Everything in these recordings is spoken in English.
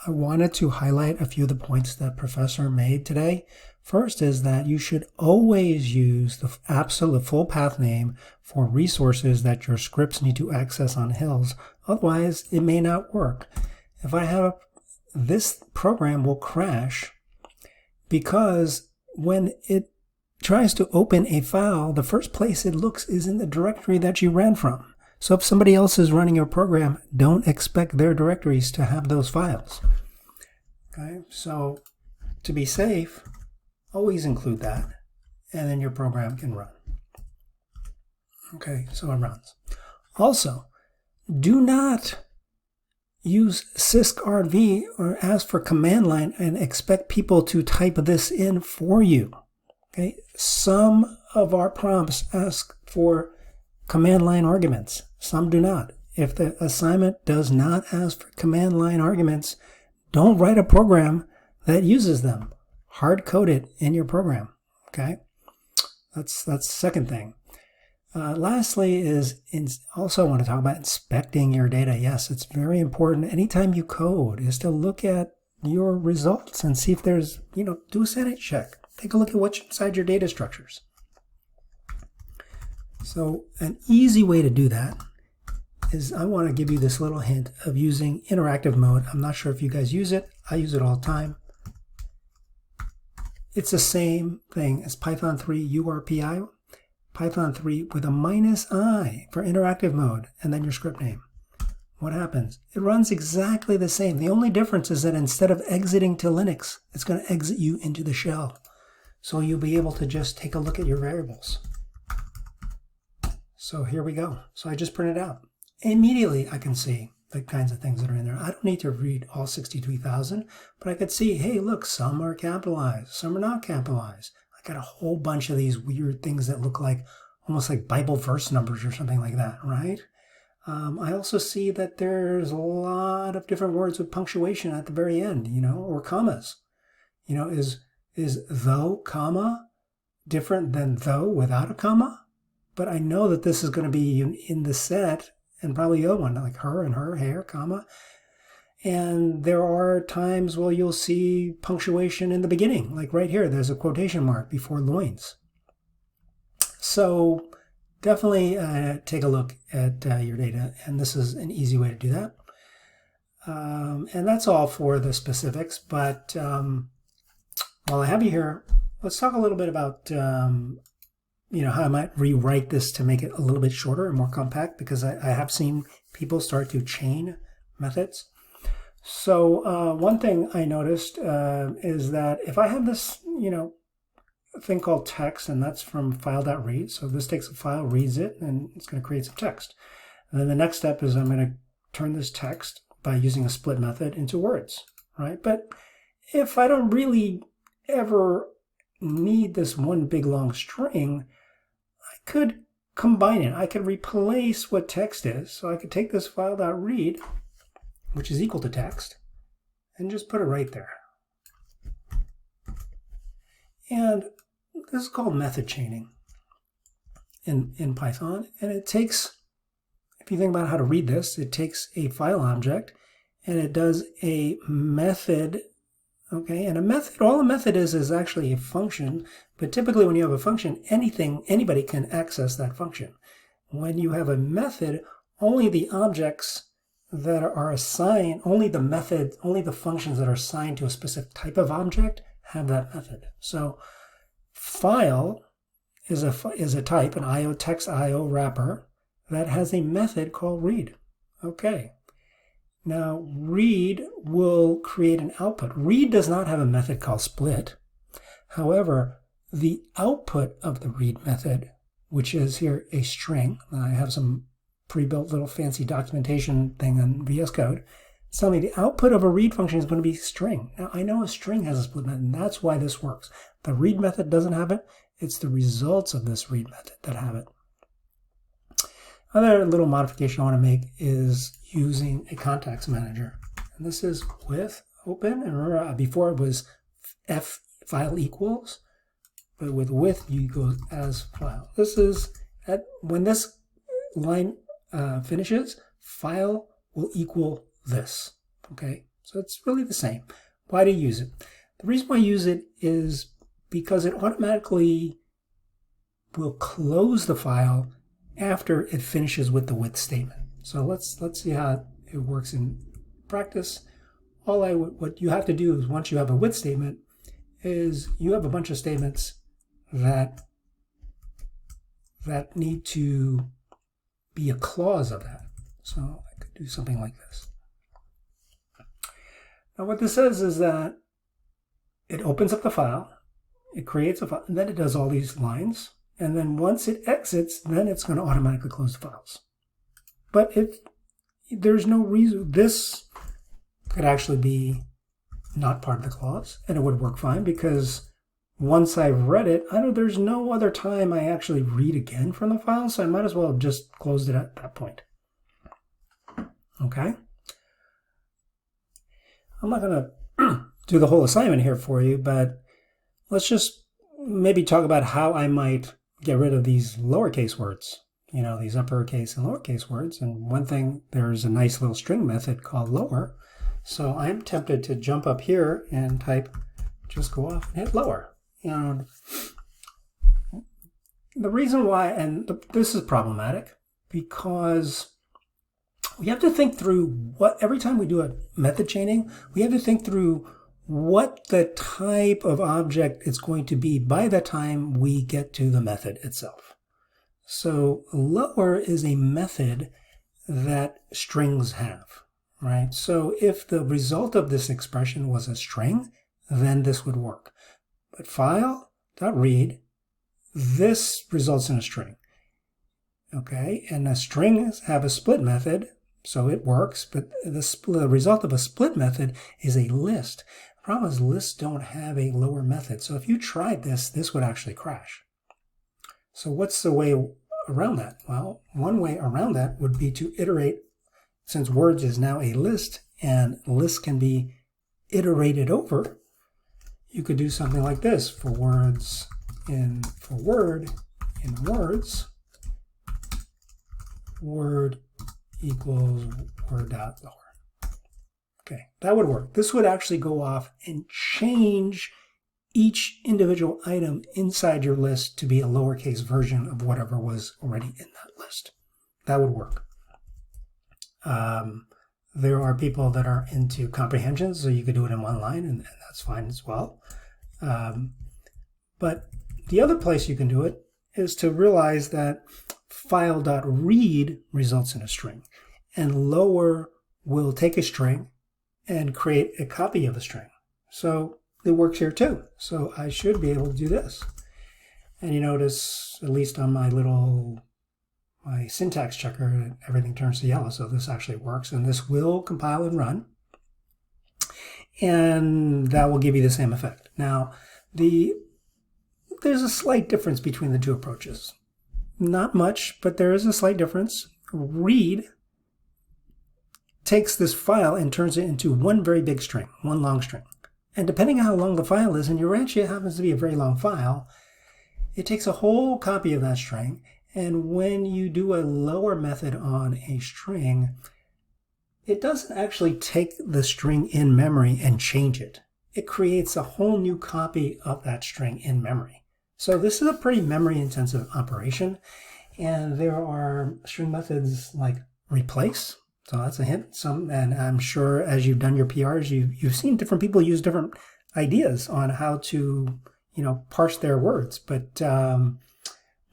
I wanted to highlight a few of the points that Professor made today. First is that you should always use the absolute full path name for resources that your scripts need to access on Hills. Otherwise, it may not work. If I have this program will crash because when it tries to open a file, the first place it looks is in the directory that you ran from. So if somebody else is running your program, don't expect their directories to have those files. Okay, so to be safe, always include that, and then your program can run. Okay, so it runs. Also, do not use syscrv or ask for command line and expect people to type this in for you. Okay, some of our prompts ask for command line arguments. Some do not. If the assignment does not ask for command line arguments, don't write a program that uses them. Hard code it in your program. Okay, that's the second thing. Lastly is also I want to talk about inspecting your data. Yes, it's very important. Anytime you code is to look at your results and see if there's, do a sanity check. Take a look at what's inside your data structures. So an easy way to do that is I want to give you this little hint of using interactive mode. I'm not sure if you guys use it. I use it all the time. It's the same thing as Python 3 URPI. Python 3 with a -i for interactive mode and then your script name. What happens? It runs exactly the same. The only difference is that instead of exiting to Linux, it's going to exit you into the shell. So you'll be able to just take a look at your variables. So here we go. So I just printed out. Immediately I can see the kinds of things that are in there. I don't need to read all 63,000, but I could see, hey, look, some are capitalized, some are not capitalized. I got a whole bunch of these weird things that look like almost like Bible verse numbers or something like that, right? I also see that there's a lot of different words with punctuation at the very end, or commas. Is though, comma, different than though without a comma? But I know that this is going to be in the set and probably the other one, like her and her, hair, comma. And there are times where you'll see punctuation in the beginning, like right here, there's a quotation mark before loins. So definitely take a look at your data, and this is an easy way to do that. And that's all for the specifics, but while I have you here, let's talk a little bit about how I might rewrite this to make it a little bit shorter and more compact, because I have seen people start to chain methods. So one thing I noticed is that if I have this, thing called text, and that's from file.read. So this takes a file, reads it, and it's going to create some text. And then the next step is I'm going to turn this text by using a split method into words, right? But if I don't really ever need this one big long string, I could combine it. I could replace what text is. So I could take this file.read, which is equal to text, and just put it right there. And this is called method chaining in Python. And it takes, if you think about how to read this, it takes a file object and it does a method. Okay, and a method, all a method is actually a function, but typically when you have a function, anybody can access that function. When you have a method, only the objects that are assigned, only the functions that are assigned to a specific type of object have that method. So file is a type, an IO text IO wrapper that has a method called read. Okay. Now, read will create an output. Read does not have a method called split. However, the output of the read method, which is here a string, I have some pre-built little fancy documentation thing on VS Code, it's telling me the output of a read function is going to be string. Now, I know a string has a split method, and that's why this works. The read method doesn't have it. It's the results of this read method that have it. Other little modification I want to make is using a context manager. And this is with open. And remember, before it was f file equals, but with you go as file. This is, when this line finishes, file will equal this. Okay, So it's really the same. Why do you use it? The reason why I use it is because it automatically will close the file after it finishes with the with statement. So let's see how it works in practice. What you have to do is, once you have a with statement, is you have a bunch of statements that need to be a clause of that. So I could do something like this. Now what this says is that it opens up the file, it creates a file, and then it does all these lines. And then once it exits, then it's going to automatically close the files. But there's no reason. This could actually be not part of the clause, and it would work fine, because once I've read it, there's no other time I actually read again from the file, so I might as well have just closed it at that point. Okay? I'm not going to do the whole assignment here for you, but let's just maybe talk about how I might get rid of these lowercase words, these uppercase and lowercase words. And one thing, there's a nice little string method called lower. So I'm tempted to jump up here and just go off and hit lower. And the reason why, this is problematic, because we have to think through every time we do a method chaining, we have to think through what the type of object it's going to be by the time we get to the method itself. So lower is a method that strings have, right? So if the result of this expression was a string, then this would work. But file.read, this results in a string. Okay, and the strings have a split method, so it works, but the result of a split method is a list. The problem is lists don't have a lower method. So if you tried this would actually crash. So what's the way around that? Well, one way around that would be to iterate, since words is now a list and lists can be iterated over. You could do something like this for word in words, word equals word.lower. Okay, that would work. This would actually go off and change each individual item inside your list to be a lowercase version of whatever was already in that list. That would work. There are people that are into comprehension, so you could do it in one line, and that's fine as well. But the other place you can do it is to realize that file.read results in a string, and lower will take a string and create a copy of a string. So it works here too. So I should be able to do this. And you notice, at least on my syntax checker, everything turns to yellow. So this actually works, and this will compile and run. And that will give you the same effect. Now, there's a slight difference between the two approaches. Not much, but there is a slight difference. Read takes this file and turns it into one very big string, one long string. And depending on how long the file is, and urantia happens to be a very long file, it takes a whole copy of that string. And when you do a lower method on a string, it doesn't actually take the string in memory and change it. It creates a whole new copy of that string in memory. So this is a pretty memory-intensive operation. And there are string methods like replace. So that's a hint. And I'm sure as you've done your PRs, you've seen different people use different ideas on how to, parse their words. But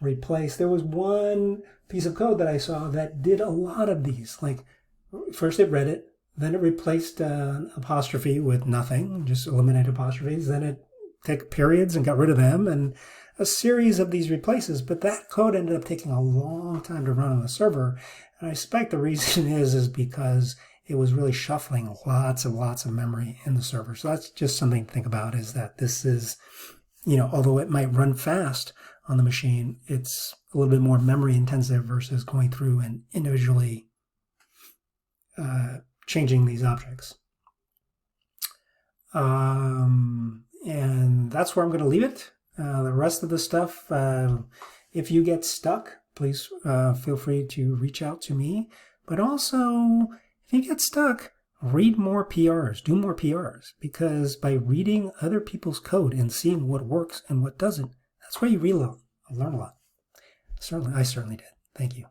replace, there was one piece of code that I saw that did a lot of these. Like first it read it, then it replaced an apostrophe with nothing, just eliminated apostrophes. Then it took periods and got rid of them, and a series of these replaces. But that code ended up taking a long time to run on the server. And I suspect the reason is because it was really shuffling lots of memory in the server. So that's just something to think about, is that this is, although it might run fast on the machine, it's a little bit more memory intensive versus going through and individually changing these objects. And that's where I'm going to leave it. The rest of the stuff, if you get stuck, please feel free to reach out to me. But also, if you get stuck, read more PRs, do more PRs, because by reading other people's code and seeing what works and what doesn't, that's where you really learn a lot. I certainly did. Thank you.